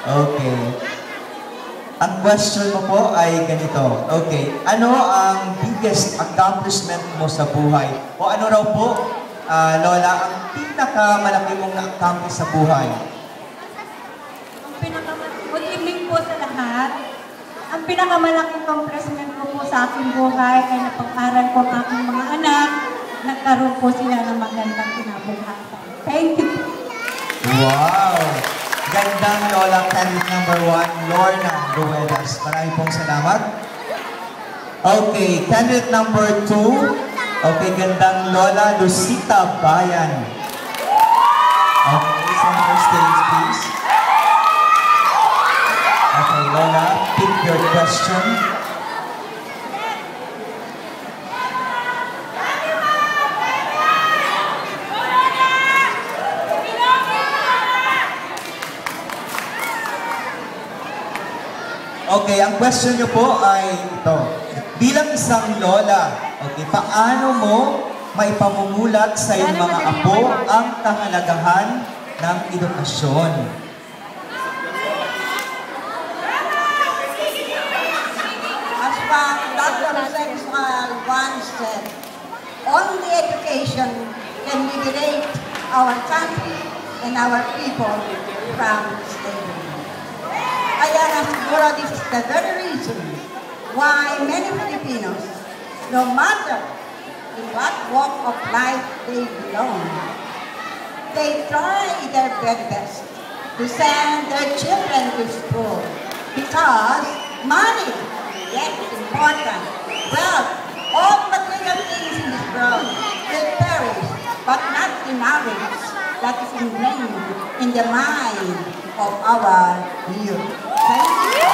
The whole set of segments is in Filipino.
Okay. Ang question mo po ay ganito. Okay. Ano ang biggest accomplishment mo sa buhay? O ano raw po, Lola, ang pinakamalaki mong na-accomplish sa buhay? Good evening po sa lahat. Ang pinakamalaking accomplishment ko po sa aking buhay ay napag-aral ko ang aking mga anak. Nagkaroon po sila ng magandang kinabukasan. Thank you. Wow! Gandang Lola candidate number 1, Lorna Ruedas. Maraming pong salamat. Okay, candidate number 2. Okay, gandang Lola Lucita Bayan. Okay, center stage please. Okay, Lola, pick your question. Okay, ang question nyo po ay ito. Bilang isang lola, okay, paano mo maipamumulat sa iyong mga apo ang kahalagahan ng edukasyon? As Dr. Sexual once said, only education can liberate our country and our people from slavery. Kaya na siguro this is the very reason why many Filipinos, no matter in what walk of life they belong, they try their very best to send their children to school because money, yes, is important. Wealth, all material things in this world will perish, but not the knowledge that is ingrained in the mind of our youth. Thank you.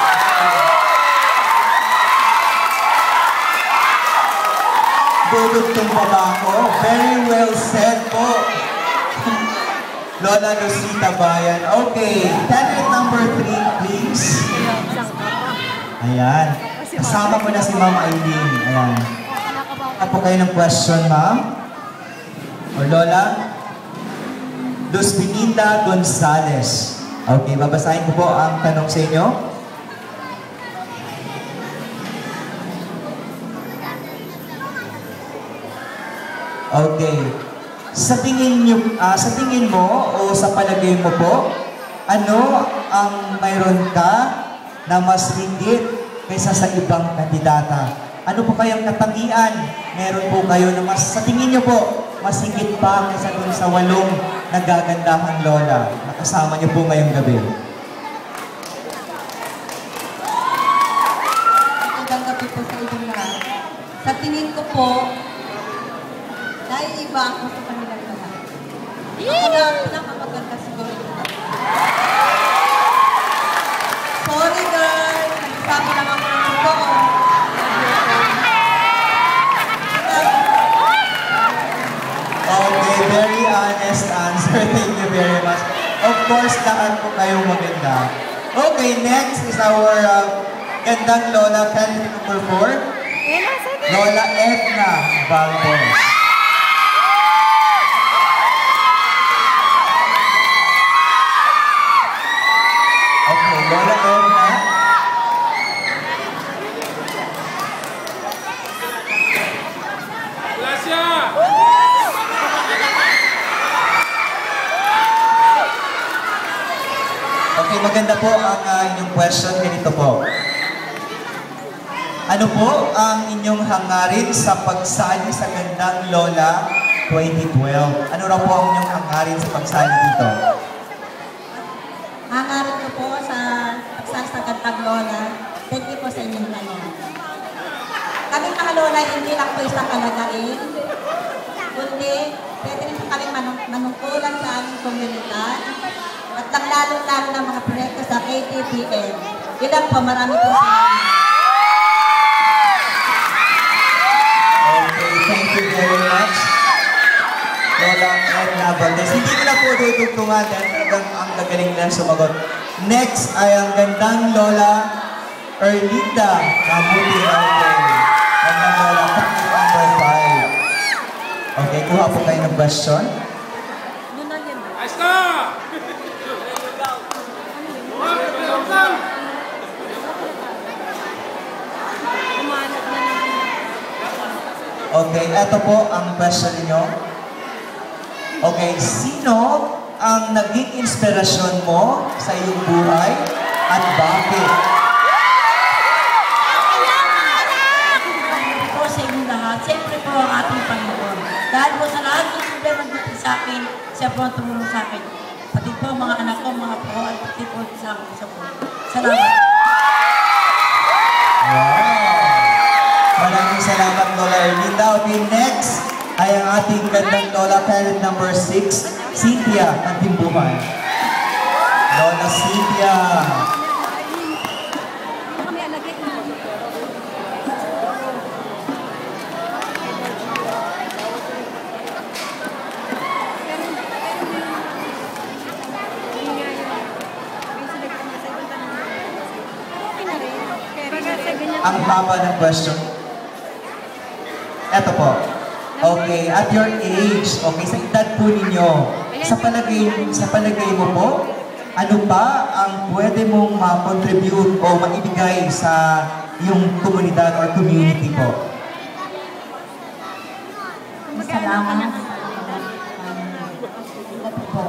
Dudugtong pa ba ako? Very well said po. Lola Lucita Bayan. Okay, candidate number 3, please. Ayan. Kasama ko na si Ma'am Aileen. Ayan. Ano po kayo ng question, Ma'am? Or Lola? Luz Benita Gonzales. Okay, babasahin ko po ang tanong sa inyo. Okay. Sa tingin mo o sa palagay mo po, ano ang mayroon ka na mas higit kaysa sa ibang kandidata? Ano po kayang katangian? Meron po kayo na mas, sa tingin niyo po, mas higit pa kaysa dun sa 8 nagagandahang lola na kasama niyo po ngayong gabi? Magandang gabi po sa inyong lahat. Sa tingin ko po, dahil iba ako sa kanilang lahat. Ako na ang pinakamaganda siguro ito. Sorry girl, nagsabi lang ako ng totoo. Okay, very honest answer. Thank you very much. Of course, lahat po kayong maganda. Okay, next is our gandang lola, candidate number 4. Lola Edna Valdez. Okay, Lola Edna. Okay, maganda po ang inyong question. Ganito po. Ano po ang inyong hangarin sa pagsali sa Gandang Lola 2012? Ano raw po ang inyong hangarin sa pagsali dito? Hangarin ko po sa pagsali sa Gandang Lola. Thank you po sa inyong tanong. Kaming mga lola, hindi lang po isang kalagain, kundi pwede rin po kami manungkulan sa aming komunidad at lang lalo-lalo ng mga proyekto sa KTPN. Ilan po, marami po sa amin. Okay, thank you very much. Lola Edna Valdez. Hindi ko na po tutugtungan dahil talagang ang gagaling na sumagot. Next ay ang gandang Lola Erlinda Kamuti Rauteng. Gandang Lola, candidate number 5. Okay, kuha po kayo ng question. Ayos na! Okay, eto po ang question niyo. Okay, sino ang naging inspirasyon mo sa iyong buhay at bakit? Po sa inyong lahat, siyempre po ang ating Panginoon. Dahil po sa lahat ng problema dito sa akin, siya po ang tumulong sa akin. Pati po ang mga anak ko, mga po, at pati po sa akin sa po. Salamat. Wow! Maraming salamat, Lola Erlinda. Okay, next ay ang ating gandang Lola Parent number 6, Cynthia Antimbuman. Lola Cynthia. Ang baba ng question. Eto po. Okay, at your age, okay, sa edad po ninyo, sa palagay mo po, ano pa ang pwede mong ma-contribute o maibigay sa iyong komunidad or community po? Salamat. Ito po.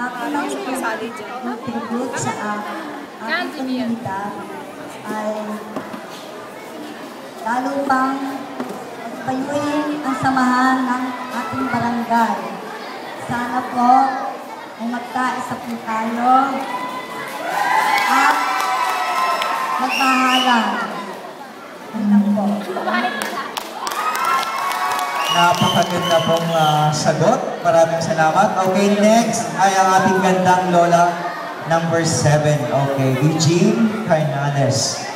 Ako lang contribute sa aking komunidad ay lalo pang pagpayuin ang samahan ng ating barangay. Sana po ay magkaisa po tayo at magmahalan. Ano po? Napakaganda pong sagot. Maraming salamat. Okay, next ay ang ating gandang Lola number 7. Okay, Eugene Carnanes.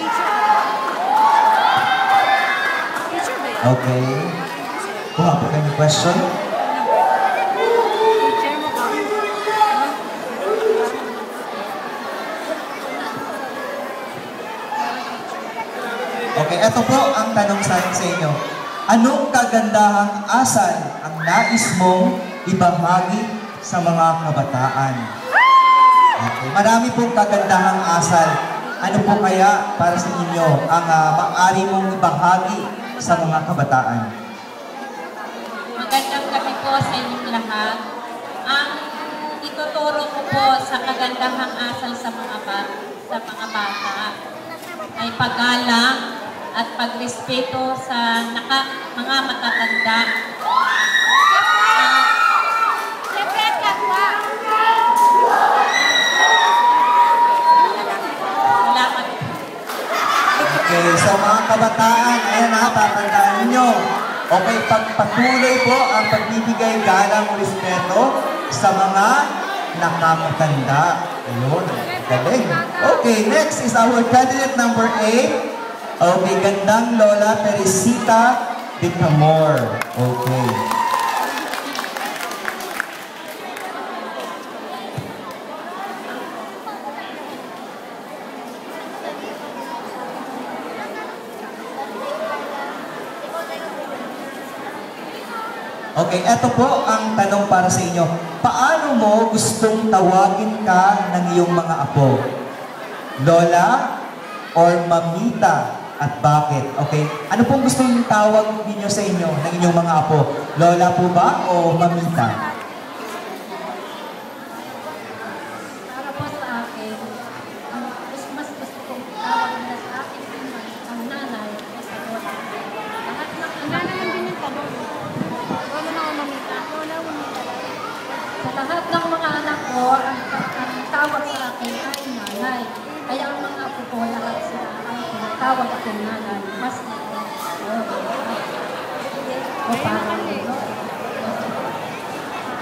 Okay. Kuha po kayo ng question. Okay, ito po ang tanong sa inyo. Anong kagandahang asal ang nais mong ibahagi sa mga kabataan? Okay, marami pong kagandahang asal. Ano po kaya para sa inyo ang maaari mong ibahagi sa mga kabataan? Magandang gabi po sa inyong lahat. Ang ituturo ko po sa kagandahang asal sa mga bata ay paggalang at pagrespeto sa mga matatanda. Salamat. Okay, sa mga kabataan, ayan na, tatandaan ninyo. Okay, pagpatuloy po ang pagbibigay galang o respeto sa mga nakamatanda. Ayun, galing. Okay, next is our candidate number 8. Okay, gandang Lola Teresita Dicamor. Okay. Okay, eto po ang tanong para sa inyo. Paano mo gustong tawagin ka ng iyong mga apo? Lola or Mamita? At bakit? Okay, ano pong gustong tawag ninyo sa inyo ng inyong mga apo? Lola po ba o Mamita? Para po sa akin, mas gusto kong tawag na sa akin ang nanay kaysa lola. Lahat ng nanay ang din yung tanong. Lola na o mamita? Lola o mamita? Sa lahat ng mga anak ko, ang tawag sa akin ay nanay. Kaya ang mga apo ko lahat sila ay tinatawag akong nanay. Mas o parang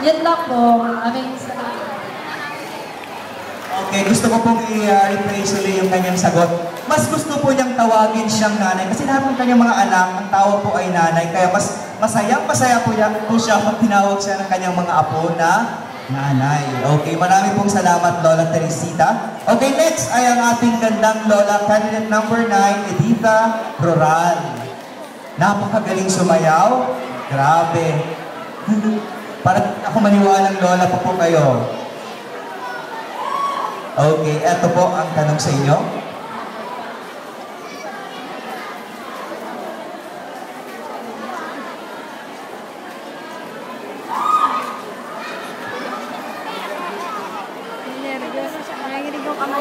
yun lang po, aming salamat. Okay, gusto ko pong i-rephrase ulit yung kanyang sagot. Mas gusto po niyang tawagin siyang nanay kasi lahat ng kanyang mga anak, ang tawag po ay nanay. Kaya mas masaya po siya pag tinawag siya ng kanyang mga apo na nanay. Okay, marami pong salamat, Lola Teresita. Okay, next ay ang ating gandang Lola, candidate number 9, Editha Roral. Napakagaling sumayaw. Grabe. Parang ako maniwalang Lola pa po kayo. Okay, eto po ang tanong sa inyo.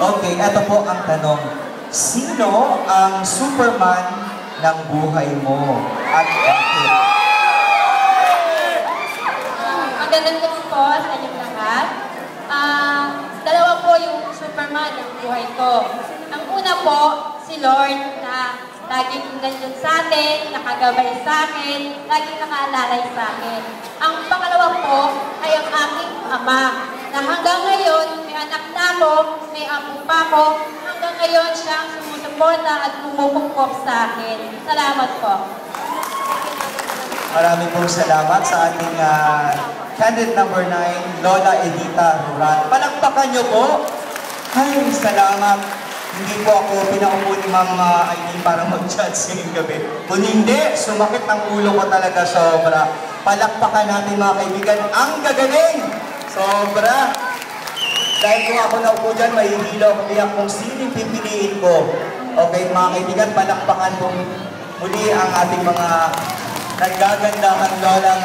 Okay, ito po ang tanong. Sino ang Superman ng buhay mo? At bakit? Magandang gabi po sa inyong lahat. Dalawa po yung Superman ng buhay ko. Ang una po, si Lord na laging nandun sa atin, nakagabay sa akin, laging nakaalalay sa akin. Ang pangalawa po ay ang aking ama na hanggang ngayon may anak na ako, may apo pa ako, hanggang ngayon siyang sumusuporta at pumupukpok sa akin. Salamat po. Maraming pong salamat sa ating candidate number 9, Lola Edita Ruran. Palakpakan niyo po. Ay, salamat. Hindi po ako pinaupo ni Ma'am Aileen para mag-judge ngayong gabi. Kung hindi, sumakit ang ulo ko talaga sobra. Palakpakan natin mga kaibigan. Ang gagaling! Sobra! Dahil kung ako naupo dyan, mahihilo ako biyak kung sino pipiliin ko. Okay, mga kaibigan, palakpakan po muli ang ating mga nagagandahang lolang